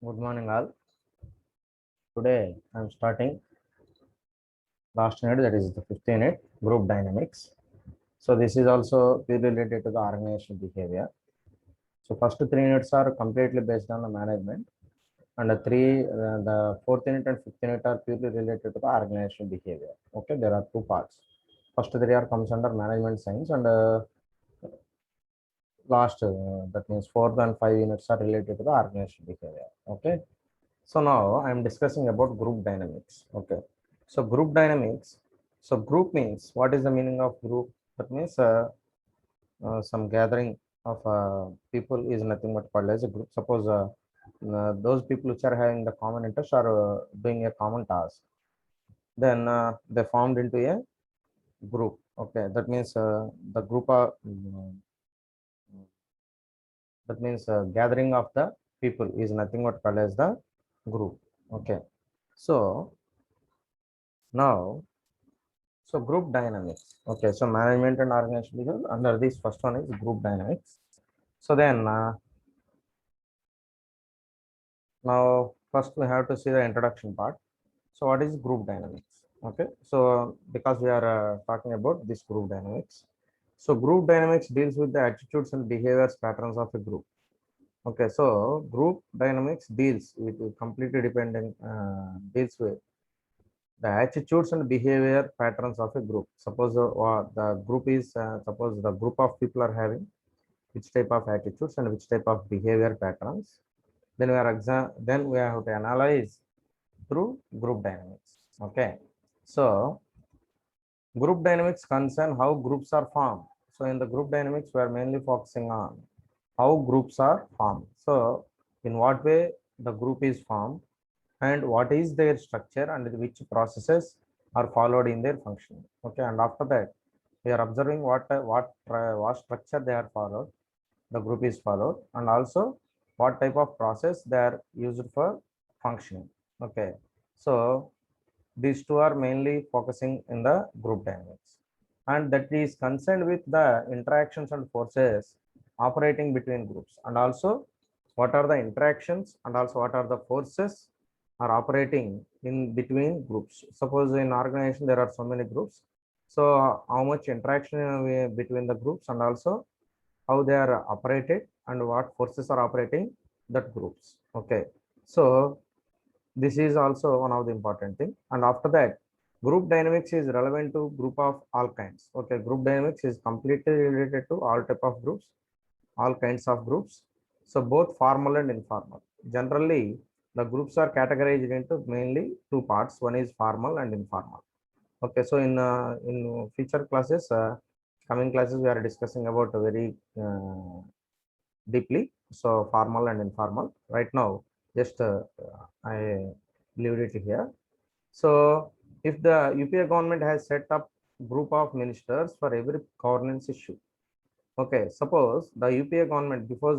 Good morning, all. Today I am starting last unit, that is the 15th unit, group dynamics. So this is also purely related to the organizational behavior. So first three units are completely based on the management, and the fourth unit and fifth unit are purely related to the organizational behavior. Okay, there are two parts. First three are comes under management science, and last that means fourth and five units are related to the organizational behavior. Okay. So now I am discussing about group dynamics. Okay. So group dynamics. So group means, what is the meaning of group? That means some gathering of people is nothing but called as a group. Suppose those people which are having the common interest are doing a common task. Then they formed into a group. Okay. That means the group are that means gathering of the people is nothing but called as the group. Okay. So now, so group dynamics. Okay, so management and organization behavior. Under this first one is group dynamics. So then now first we have to see the introduction part. So what is group dynamics? Okay, so because we are talking about this group dynamics. So group dynamics deals with the attitudes and behaviors patterns of a group. Okay, so group dynamics deals with completely dependent deals with the attitudes and behavior patterns of a group. Suppose the group is suppose the group of people are having which type of attitudes and which type of behavior patterns. Then we have to analyze through group dynamics. Okay, so group dynamics concern how groups are formed. So in the group dynamics, we are mainly focusing on how groups are formed. So in what way the group is formed, and what is their structure, and which processes are followed in their function. Okay, and after that we are observing what structure they are followed, the group is followed, and also what type of process they are used for functioning. Okay, so these two are mainly focusing in the group dynamics, and that is concerned with the interactions and forces operating between groups, and also what are the interactions and also what are the forces are operating in between groups. Suppose in organization there are so many groups, so how much interaction between the groups, and also how they are operated and what forces are operating that groups. Okay, so this is also one of the important thing. And after that, group dynamics is relevant to group of all kinds. Okay, group dynamics is completely related to all type of groups, all kinds of groups. So both formal and informal. Generally, the groups are categorized into mainly two parts. One is formal and informal. Okay, so in future classes, coming classes, we are discussing about very deeply. So formal and informal. Right now, just I leave it here. So if the UPA government has set up group of ministers for every governance issue. Okay, suppose the UPA government, before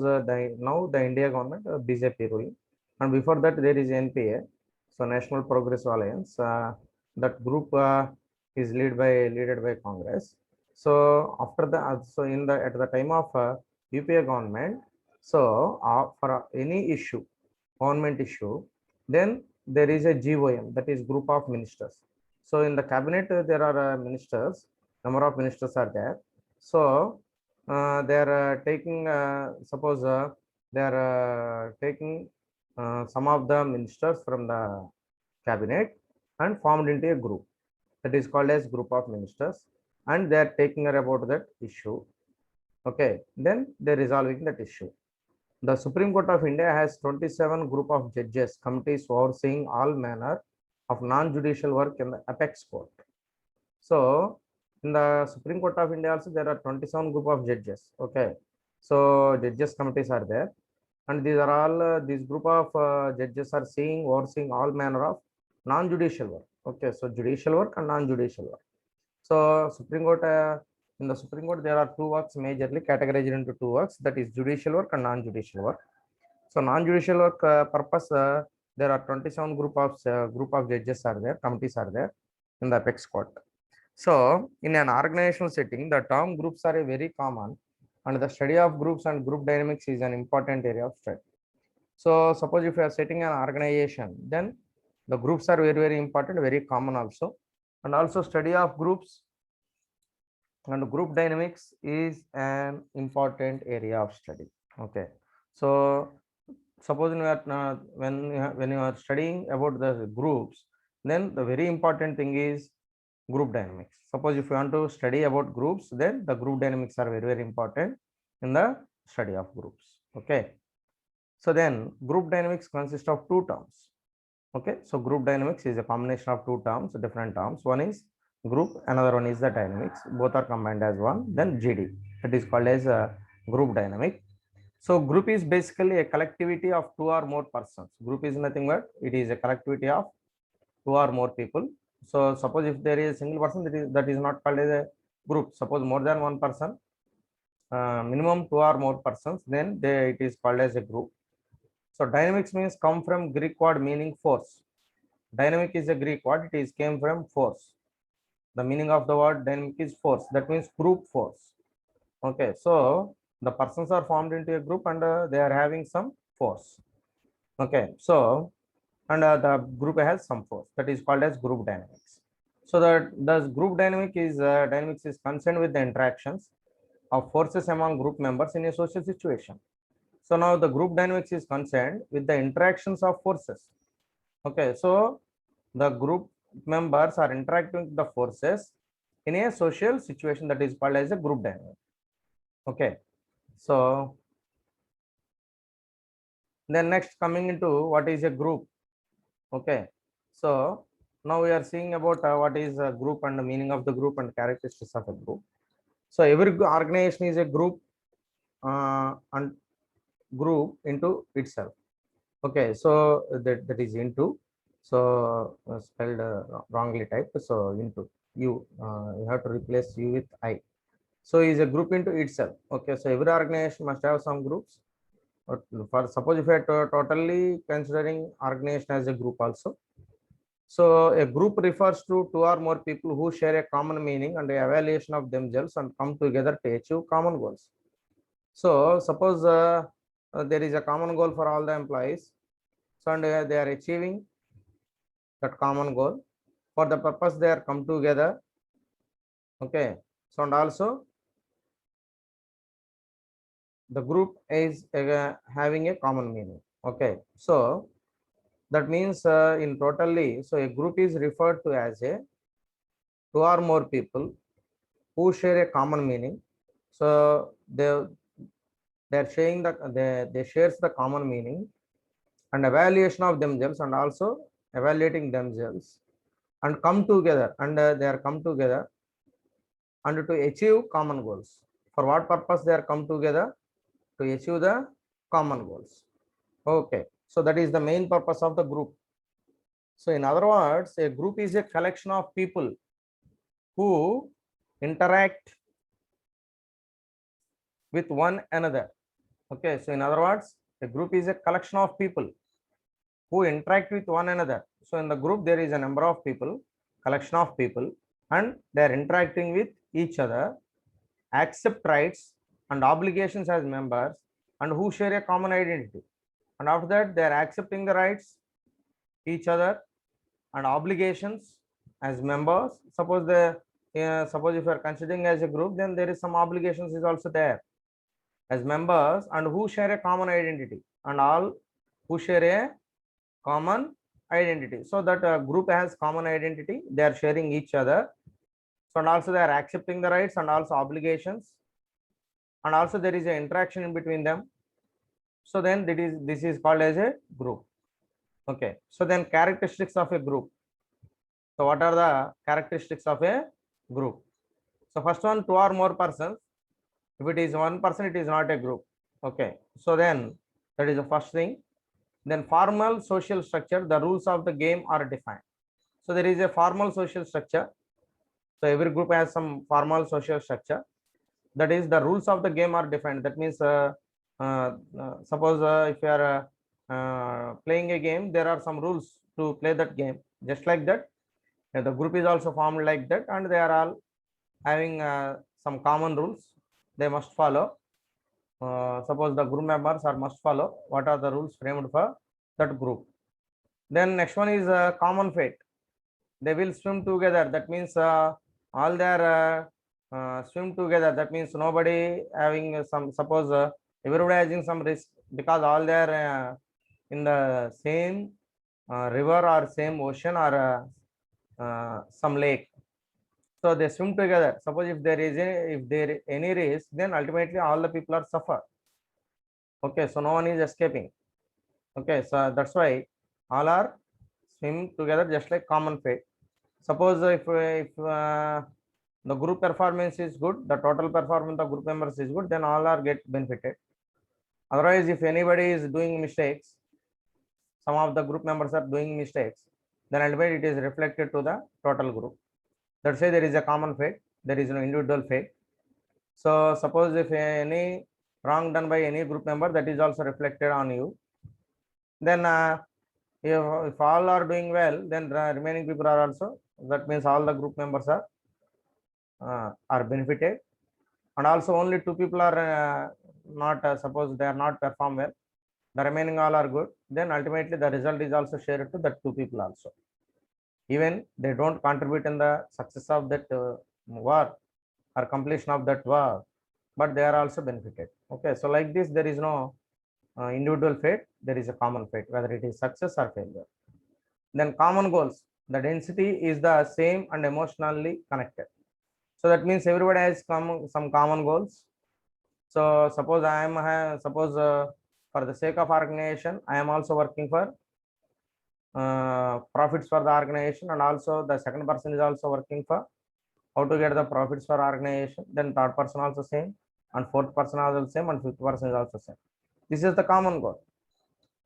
now the India government, BJP ruling, and before that there is NPA, so National Progressive Alliance. That group is led by Congress. So after the so in the at the time of UPA government, so for any issue, government issue, then there is a GOM, that is group of ministers. So in the cabinet there are ministers, number of ministers are there. So they are taking suppose they are taking some of the ministers from the cabinet and formed into a group, that is called as group of ministers, and they are taking care about that issue. Okay, then they are resolving that issue. The Supreme Court of India has 27 group of judges, committees overseeing all manner of non-judicial work in the apex court. So in the Supreme Court of India also there are 27 group of judges. Okay, so judges committees are there, and these are all these group of judges are overseeing all manner of non-judicial work. Okay, so judicial work and non-judicial work. So Supreme Court in the Supreme Court there are two works majorly categorized into two works, that is judicial work and non-judicial work. So non-judicial work purpose there are 27 group of judges are there, committees are there in the apex court. So in an organizational setting, the term groups are a very common, and the study of groups and group dynamics is an important area of study. So suppose if you are setting an organization, then the groups are very, very important, very common also. And also study of groups and group dynamics is an important area of study. Okay. So suppose you are, when you are studying about the groups, then the very important thing is group dynamics. Suppose if you want to study about groups, then the group dynamics are very, very important in the study of groups. Okay. So then group dynamics consists of two terms. Okay. So group dynamics is a combination of two terms, different terms. One is group, another one is the dynamics. Both are combined as one. Then GD, that is called as a group dynamic. So group is basically a collectivity of two or more persons. Group is nothing but it is a collectivity of two or more people. So suppose if there is a single person, that is not called as a group. Suppose more than one person, minimum two or more persons, then it is called as a group. So dynamics means come from Greek word meaning force. Dynamic is a Greek word. It is came from force. The meaning of the word dynamic is force. That means group force. Okay, so the persons are formed into a group and they are having some force. Okay, so and the group has some force, that is called as group dynamics. So that the group dynamics is concerned with the interactions of forces among group members in a social situation. So now the group dynamics is concerned with the interactions of forces. Okay, so the group members are interacting with the forces in a social situation, that is called as a group dynamic. Okay, so then next coming into what is a group. Okay, so now we are seeing about what is a group and the meaning of the group and characteristics of a group. So every organization is a group and group into itself. Okay, so that is into, so spelled wrongly typed, so into you have to replace u with I. So is a group into itself. Okay, so every organization must have some groups. For suppose if you are totally considering organization as a group also, so a group refers to two or more people who share a common meaning and a evaluation of themselves and come together to achieve common goals. So suppose there is a common goal for all the employees, so and they are achieving that common goal. For the purpose they are come together. Okay, so and also the group is having a common meaning. Okay, so that means in totally, so a group is referred to as a two or more people who share a common meaning. So they're sharing they shares the common meaning and evaluation of themselves and also evaluating themselves and come together and they are come together and to achieve common goals. For what purpose they are come together? To achieve the common goals. Okay, so that is the main purpose of the group. So in other words, a group is a collection of people who interact with one another. Okay, so in other words, a group is a collection of people who interact with one another. So in the group, there is a number of people, collection of people, and they are interacting with each other, accept rights and obligations as members, and who share a common identity. And after that, they are accepting the rights, each other, and obligations as members. Suppose suppose if you are considering as a group, then there is some obligations is also there as members, and who share a common identity, and all who share a common identity. So that group has common identity, they are sharing each other. So and also they are accepting the rights and also obligations, and also there is an interaction in between them. So then this is called as a group. Okay, so then characteristics of a group. So what are the characteristics of a group? So first one, two or more persons. If it is one person, it is not a group. Okay, so then that is the first thing. Then formal social structure, the rules of the game are defined. So there is a formal social structure. So every group has some formal social structure. That is the rules of the game are defined. That means suppose if you are playing a game, there are some rules to play that game. Just like that, the group is also formed like that, and they are all having some common rules they must follow. suppose the group members are must follow what are the rules framed for that group. Then next one is common fate. They will swim together, that means all their swim together, that means nobody having some, suppose everybody having some risk, because all they are in the same river or same ocean or some lake, so they swim together. Suppose if there is any risk, then ultimately all the people are suffer. Okay, so no one is escaping. Okay, so that's why all are swim together just like common fate. Suppose if the group performance is good, the total performance of group members is good, then all are get benefited. Otherwise, if anybody is doing mistakes, some of the group members are doing mistakes, then ultimately it is reflected to the total group. Let's say there is a common fate, there is no individual fate. So suppose if any wrong done by any group member, that is also reflected on you. Then if all are doing well, then the remaining people are also, that means all the group members are benefited. And also only two people are not, suppose they are not perform well, the remaining all are good, then ultimately the result is also shared to the two people also. Even they don't contribute in the success of that war or completion of that war, but they are also benefited. Okay, so like this, there is no individual fate, there is a common fate, whether it is success or failure. Then common goals, the density is the same and emotionally connected. So that means everybody has some common goals. So suppose I am suppose for the sake of organization, I am also working for profits for the organization, and also the second person is also working for how to get the profits for organization. Then third person also same, and fourth person also same, and fifth person is also same. This is the common goal.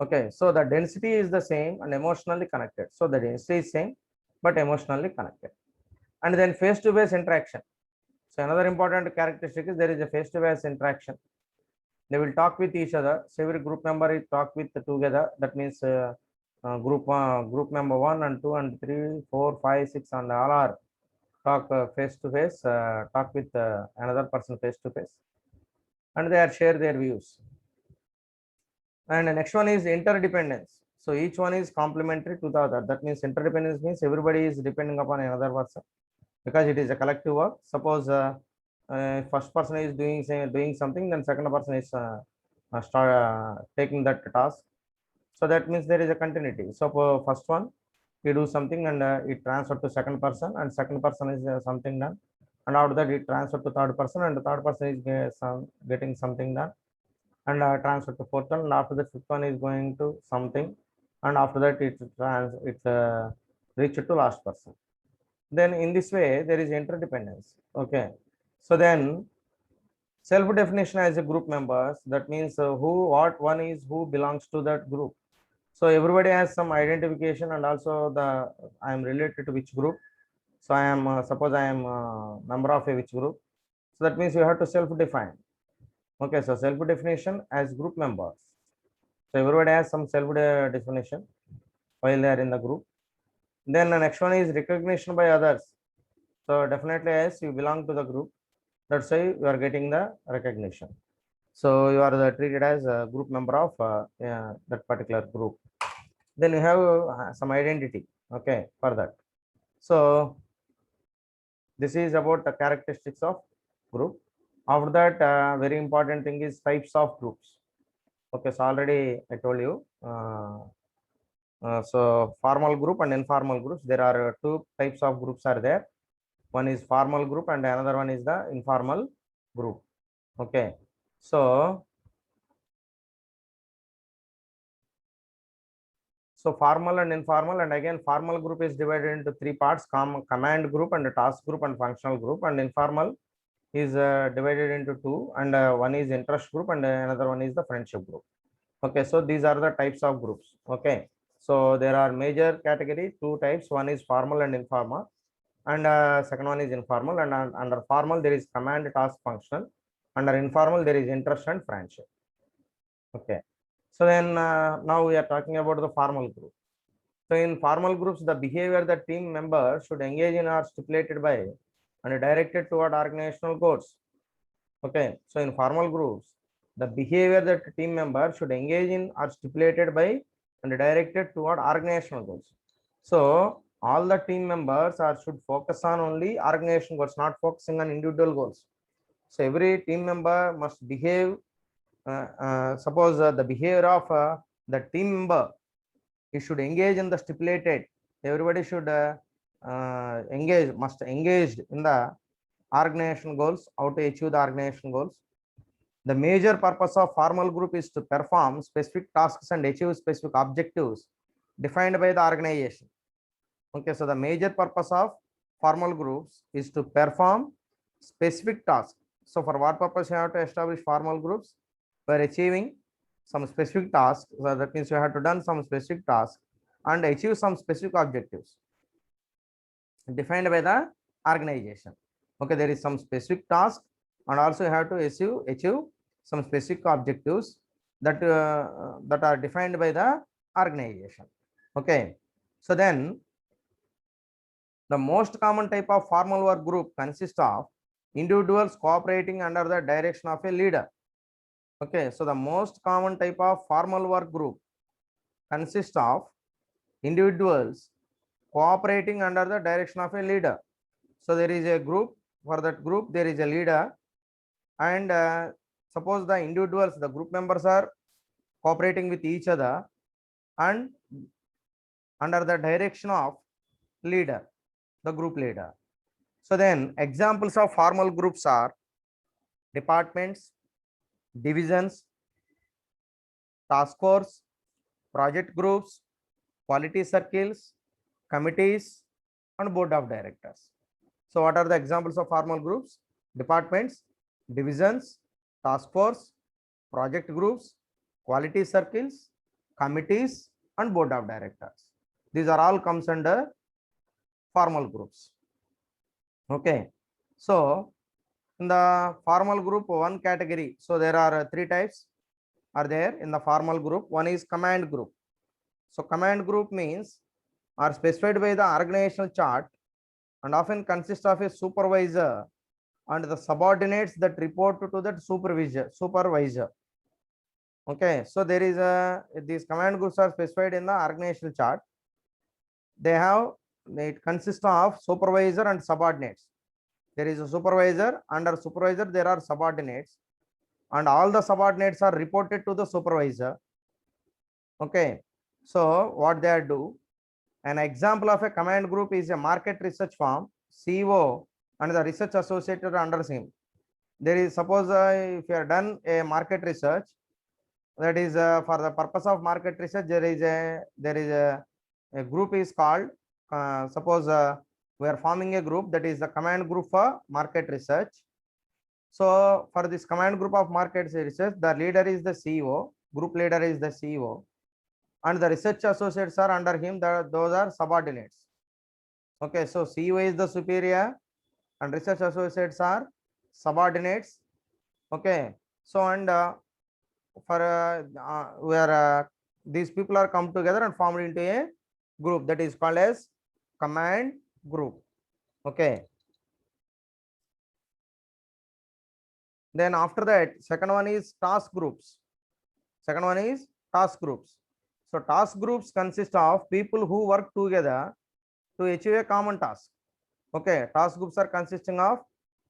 Okay, so the density is the same and emotionally connected. So the density is same but emotionally connected. And then face-to-face interaction. So another important characteristic is there is a face-to-face interaction. They will talk with each other. So every group member is talk with together. That means group member 1 and 2 and 3, 4, 5, 6 and all are talk face-to-face, talk with another person face-to-face, and they are share their views. And the next one is interdependence. So each one is complementary to the other. That means interdependence means everybody is depending upon another person, because it is a collective work. Suppose first person is doing something, then second person is start taking that task. So that means there is a continuity. So for first one, we do something and it transferred to second person, and second person is something done, and after that it transferred to third person, and the third person is getting something done, and transfer to fourth one, and after that fifth one is going to something, and after that it's reached to last person. Then in this way there is interdependence. Okay, so then self definition as a group members, that means what one is who belongs to that group. So everybody has some identification, and also the I am related to which group. So I am suppose I am member of a which group. So that means you have to self define. Okay, so self definition as group members. So everybody has some self definition while they are in the group. Then the next one is recognition by others. So definitely as you belong to the group, that's why you are getting the recognition. So you are treated as a group member of that particular group. Then you have some identity. Okay, for that. So this is about the characteristics of group. After that, very important thing is types of groups. Okay, so already I told you. So formal group and informal groups. There are two types of groups are there. One is formal group and another one is the informal group. Okay, so formal and informal, and again formal group is divided into three parts: command group and task group and functional group. And informal is divided into two, and one is interest group and another one is the friendship group. Okay, so these are the types of groups. Okay, so there are major category, two types. One is formal and informal, and second one is informal. And under formal there is command, task, functional. Under informal there is interest and friendship. Okay, so then now we are talking about the formal group. So in formal groups, the behavior that team members should engage in are stipulated by and directed toward organizational goals. Okay, so in formal groups, the behavior that team member should engage in are stipulated by and directed toward organizational goals. So all the team members are should focus on only organization goals, not focusing on individual goals. So every team member must behave, suppose the behavior of the team member, he should engage in the stipulated, everybody should engage, must engage in the organization goals, how to achieve the organization goals. The major purpose of formal group is to perform specific tasks and achieve specific objectives defined by the organization. Okay, so the major purpose of formal groups is to perform specific tasks. So for what purpose you have to establish formal groups? For achieving some specific tasks. So that means you have to done some specific tasks and achieve some specific objectives defined by the organization. Okay, there is some specific task and also you have to achieve some specific objectives that that are defined by the organization. Okay, so then the most common type of formal work group consists of individuals cooperating under the direction of a leader. Okay, so the most common type of formal work group consists of individuals cooperating under the direction of a leader. So there is a group, for that group there is a leader, and suppose the individuals, the group members are cooperating with each other and under the direction of leader, the group leader. So then examples of formal groups are departments, divisions, task force, project groups, quality circles, committees, and board of directors. So what are the examples of formal groups? Departments, divisions, task force, project groups, quality circles, committees, and board of directors. These are all comes under formal groups. Okay, so in the formal group, one category, so there are three types are there in the formal group. One is command group. So command group means are specified by the organizational chart and often consist of a supervisor and the subordinates that report to that supervisor. Okay, so there is a, these command groups are specified in the organizational chart. They have, it consists of supervisor and subordinates. There is a supervisor, under supervisor there are subordinates, and all the subordinates are reported to the supervisor. Okay, so what they are do, an example of a command group is a market research firm, CEO and the research associated under him. There is, suppose if you have done a market research, that is for the purpose of market research, there is a group is called, suppose we are forming a group, that is the command group for market research. So for this command group of market research, the leader is the CEO, group leader is the CEO, and the research associates are under him, those are subordinates. Okay, so CEO is the superior and research associates are subordinates. Okay, so and for where these people are come together and formed into a group, that is called as command group. Okay, then after that, second one is task groups. Second one is task groups. So task groups consist of people who work together to achieve a common task. Okay, task groups are consisting of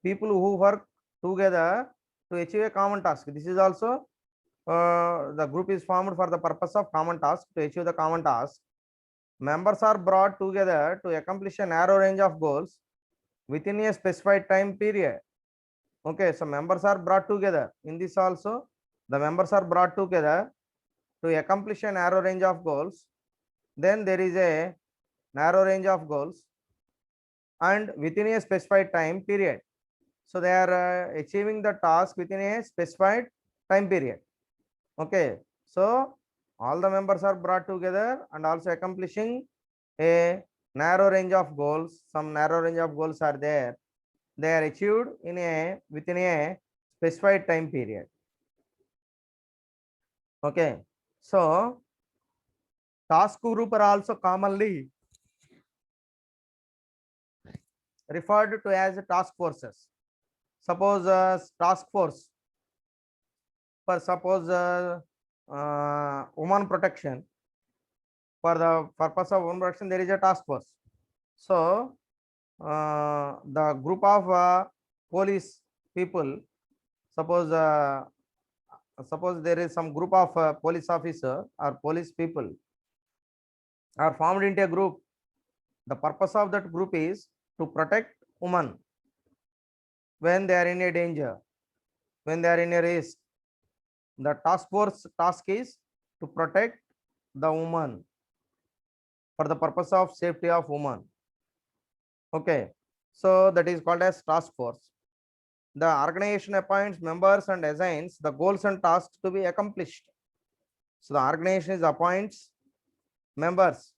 people who work together to achieve a common task. This is also the group is formed for the purpose of common task, to achieve the common task. Members are brought together to accomplish a narrow range of goals within a specified time period. Okay, so members are brought together. In this also, the members are brought together to accomplish a narrow range of goals. Then there is a narrow range of goals and within a specified time period. So they are achieving the task within a specified time period. Okay, so all the members are brought together and also accomplishing a narrow range of goals. Some narrow range of goals are there. They are achieved in a within a specified time period. Okay, so task group are also commonly referred to as task forces. Suppose task force, for suppose woman protection, for the purpose of woman protection, there is a task force. So the group of police people, suppose suppose there is some group of police officer or police people are formed into a group. The purpose of that group is to protect women when they are in a danger, when they are in a risk. The task force task is to protect the woman for the purpose of safety of woman. Okay, so that is called as task force. The organization appoints members and assigns the goals and tasks to be accomplished. So the organization is appoints members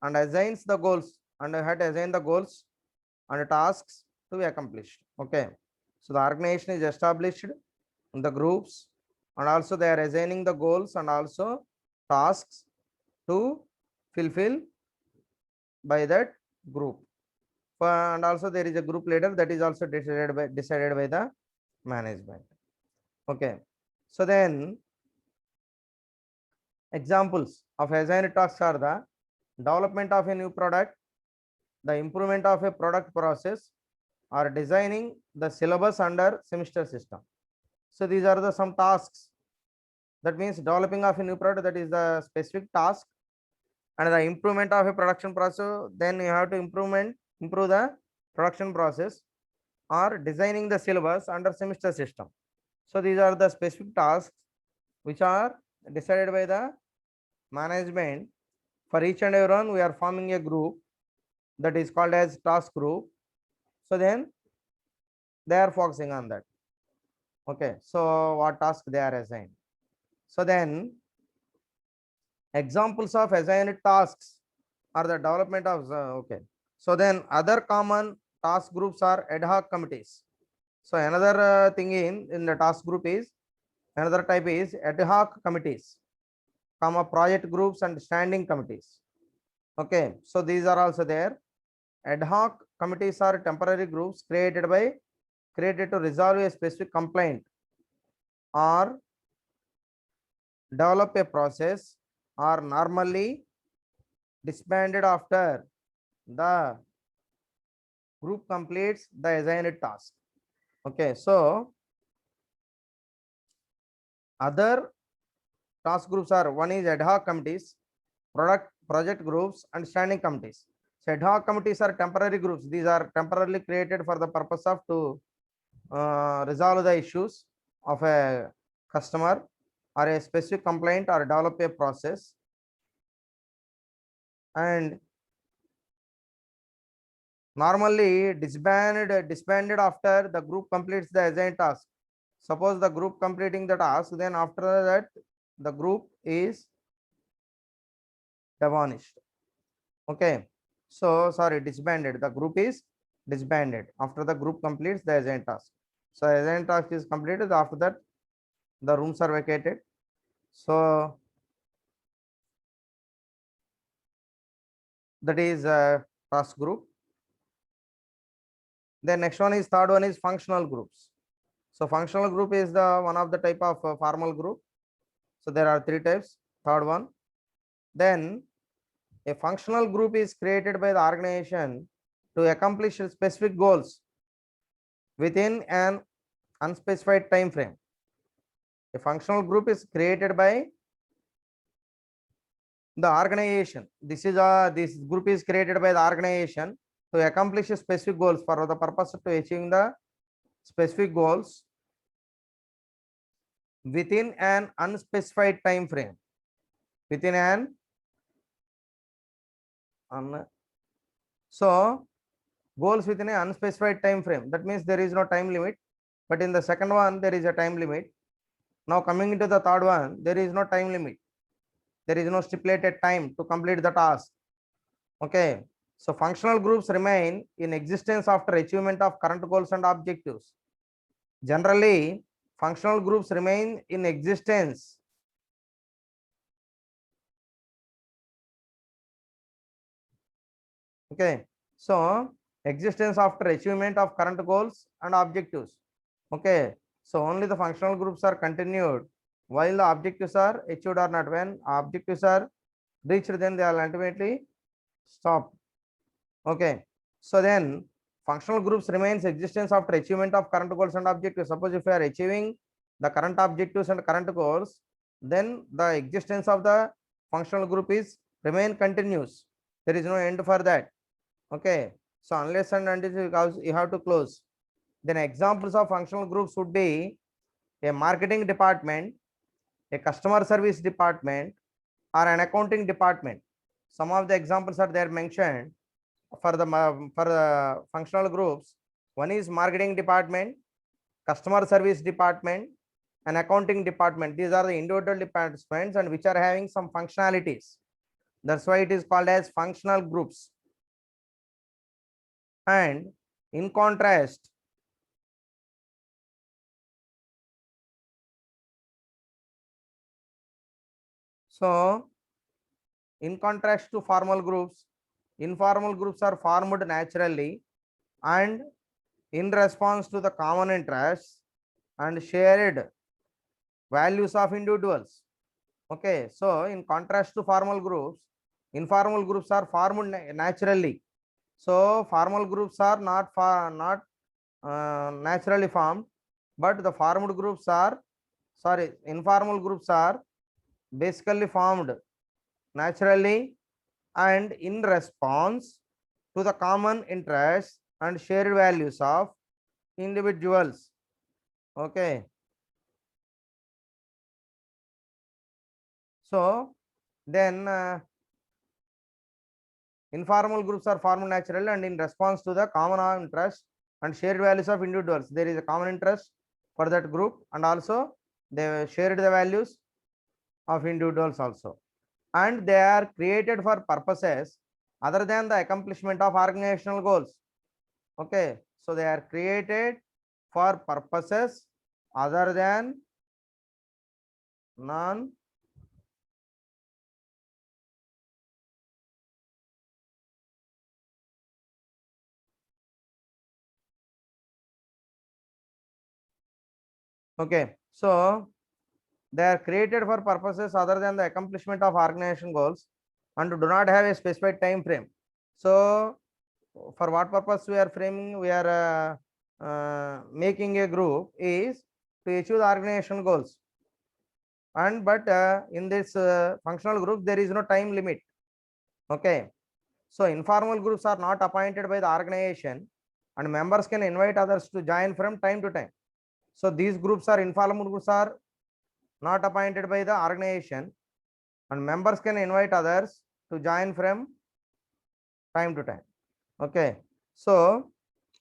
and assigns the goals, and had assigned the goals and tasks to be accomplished. Okay, so the organization is established in the groups, and also they are assigning the goals and also tasks to fulfill by that group. And also there is a group leader that is also decided by the management. Okay, so then examples of assigned tasks are the development of a new product, the improvement of a product process, or designing the syllabus under semester system. So these are the some tasks. That means developing of a new product, that is the specific task, and the improvement of a production process, then you have to improve the production process, or designing the syllabus under semester system. So these are the specific tasks which are decided by the management. For each and every one, we are forming a group that is called as task group. So then they are focusing on that. Okay, so what task they are assigned. So then examples of assigned tasks are the development of okay. So then other common task groups are ad hoc committees. So another thing in the task group is, another type is ad hoc committees, comma project groups and standing committees. Okay, so these are also there. Ad hoc committees are temporary groups created to resolve a specific complaint or develop a process, are normally disbanded after the group completes the assigned task. Okay, so other task groups are, one is ad hoc committees, project groups and standing committees. So ad hoc committees are temporary groups. These are temporarily created for the purpose of to resolve the issues of a customer or a specific complaint or develop a process, and normally disbanded after the group completes the assigned task. Suppose the group completing the task, then after that the group is demolished. Okay, so sorry, disbanded. The group is disbanded after the group completes the assigned task. So assigned task is completed. After that, the rooms are vacated. So that is a task group. Then next one is, third one is functional groups. So functional group is the one of the type of formal group. So there are three types. Third one. Then a functional group is created by the organization to accomplish specific goals within an unspecified time frame. A functional group is created by the organization. This group is created by the organization to accomplish specific goals, for the purpose to achieving the specific goals within an unspecified time frame. Within an so goals within an unspecified time frame. That means there is no time limit, but in the second one there is a time limit. Now coming into the third one, there is no time limit. There is no stipulated time to complete the task. Okay, so functional groups remain in existence after achievement of current goals and objectives. Generally, functional groups remain in existence okay, so existence after achievement of current goals and objectives. Okay, So only the functional groups are continued while the objectives are achieved or not. When objectives are reached, then they will ultimately stop. Okay. So then functional groups remains existence after achievement of current goals and objectives. Suppose if you are achieving the current objectives and current goals, then the existence of the functional group is remain continuous. There is no end for that. Okay. So unless and until you have to close. Then examples of functional groups would be a marketing department, a customer service department, or an accounting department. Some of the examples are there mentioned for the functional groups. One is marketing department, customer service department, and accounting department. These are the individual departments and which are having some functionalities. That's why it is called as functional groups. And in contrast, to formal groups, informal groups are formed naturally and in response to the common interests and shared values of individuals. Okay, so in contrast to formal groups, informal groups are formed naturally. So formal groups are not naturally formed, but the formed groups are, sorry, informal groups are basically formed naturally and in response to the common interests and shared values of individuals. Okay. So then informal groups are formed naturally and in response to the common interest and shared values of individuals. There is a common interest for that group and also they shared the values of individuals also. And they are created for purposes other than the accomplishment of organizational goals. Okay, so they are created for purposes other than non okay, so they are created for purposes other than the accomplishment of organization goals and do not have a specified time frame. So for what purpose we are framing, we are making a group is to achieve the organization goals. And but in this functional group, there is no time limit. Okay. So informal groups are not appointed by the organization and members can invite others to join from time to time. So these groups are informal groups are not appointed by the organization and members can invite others to join from time to time. Okay. So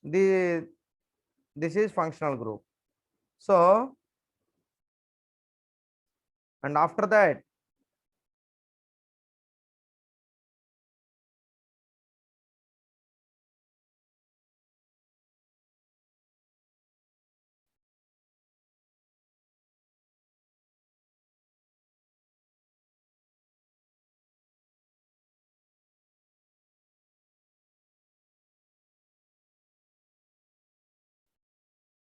this is functional group. So and after that,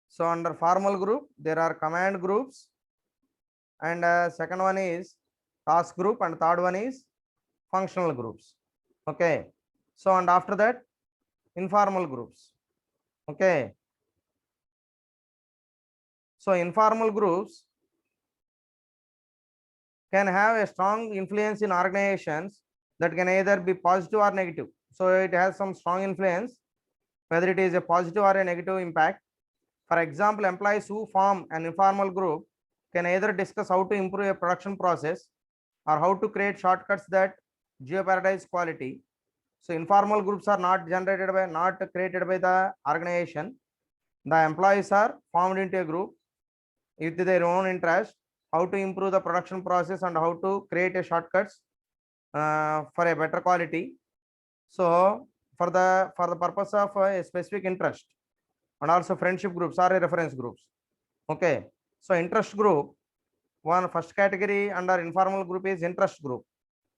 so under formal group, there are command groups and second one is task group and third one is functional groups. Okay. So and after that, informal groups. Okay. So informal groups can have a strong influence in organizations that can either be positive or negative. So it has some strong influence, whether it is a positive or a negative impact. For example, employees who form an informal group can either discuss how to improve a production process or how to create shortcuts that jeopardize quality. So informal groups are not created by the organization. The employees are formed into a group with their own interest, how to improve the production process and how to create a shortcuts for a better quality. So for the purpose of a specific interest and also friendship groups or reference groups. Okay. So interest group, one first category under informal group is interest group.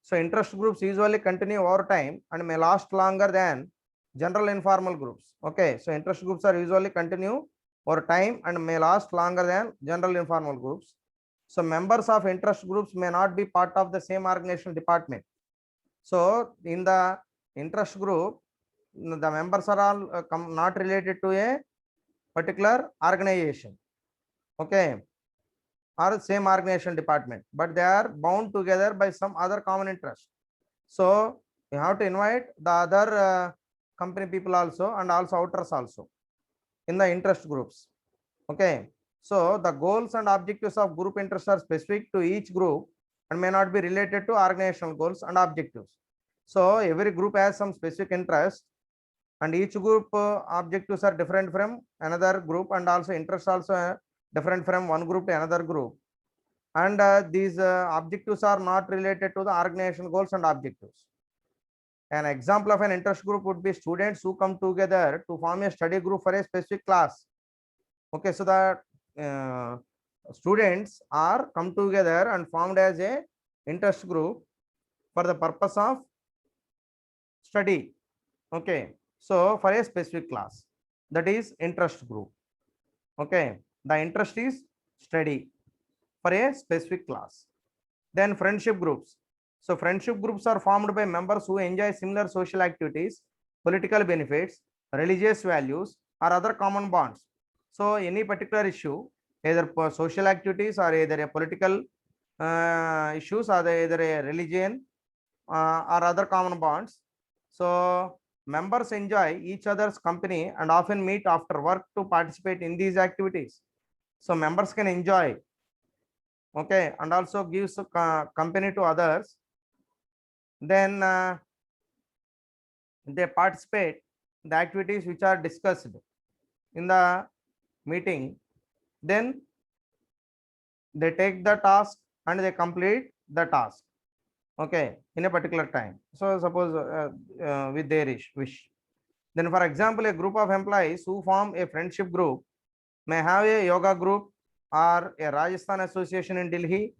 So interest groups usually continue over time and may last longer than general informal groups. Okay. So interest groups are usually continue over time and may last longer than general informal groups. So members of interest groups may not be part of the same organizational department. So in the interest group, the members are all not related to a particular organization, okay, or same organization department, but they are bound together by some other common interest. So you have to invite the other company people also and also outers also in the interest groups, okay. So the goals and objectives of group interests are specific to each group and may not be related to organizational goals and objectives. So every group has some specific interest and each group objectives are different from another group and also interests also different from one group to another group. And these objectives are not related to the organization goals and objectives. An example of an interest group would be students who come together to form a study group for a specific class. Okay, so the students are come together and formed as a interest group for the purpose of study. Okay, so for a specific class, that is interest group. Okay, the interest is study for a specific class. Then friendship groups. So friendship groups are formed by members who enjoy similar social activities, political benefits, religious values, or other common bonds. So any particular issue, either social activities or either a political issues or either a religion or other common bonds. So members enjoy each other's company and often meet after work to participate in these activities. So members can enjoy, okay, and also gives company to others. Then they participate in the activities which are discussed in the meeting. Then they take the task and they complete the task, okay, in a particular time. So suppose with their wish. Then for example, a group of employees who form a friendship group may have a yoga group or a Rajasthan association in Delhi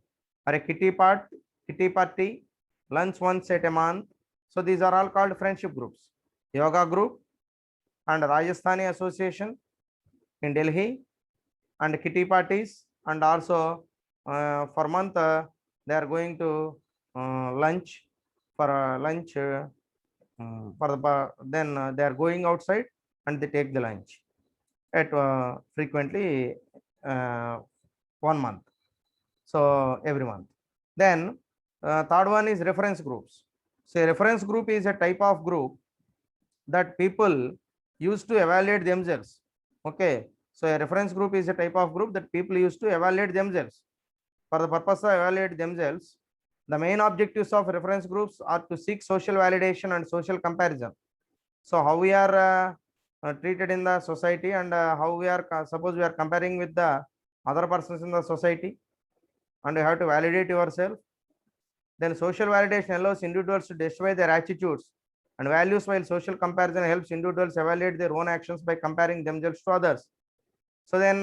or a kitty party, lunch once at a month. So these are all called friendship groups. Yoga group and Rajasthani association in Delhi and kitty parties, and also for month they are going to lunch for lunch for the then they are going outside and they take the lunch at frequently 1 month, so every month. Then third one is reference groups. So a reference group is a type of group that people use to evaluate themselves, okay. So a reference group is a type of group that people use to evaluate themselves. For the purpose of evaluate themselves, the main objectives of reference groups are to seek social validation and social comparison. So how we are treated in the society and how we are, suppose we are comparing with the other persons in the society and you have to validate yourself. Then social validation allows individuals to justify their attitudes and values, while social comparison helps individuals evaluate their own actions by comparing themselves to others. So then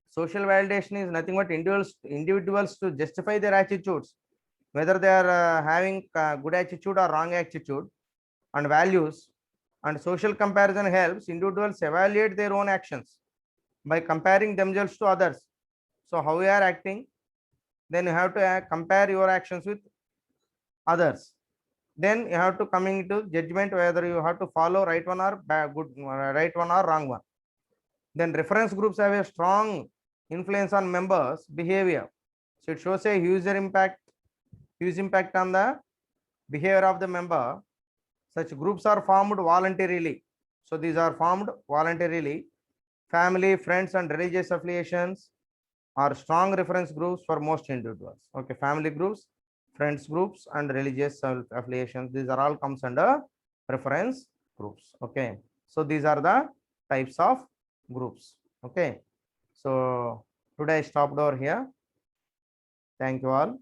social validation is nothing but individuals to justify their attitudes, whether they are having good attitude or wrong attitude and values. And social comparison helps individuals evaluate their own actions by comparing themselves to others. So how we are acting, then you have to compare your actions with others. Then you have to coming to judgment whether you have to follow right one or right one or wrong one. Then reference groups have a strong influence on members' behavior. So it shows a huge impact on the behavior of the member. Such groups are formed voluntarily. So these are formed voluntarily. Family, friends, and religious affiliations are strong reference groups for most individuals. Okay, family groups, friends groups, and religious affiliations. These are all comes under reference groups. Okay, so these are the types of groups. Okay, so today I stopped over here. Thank you all.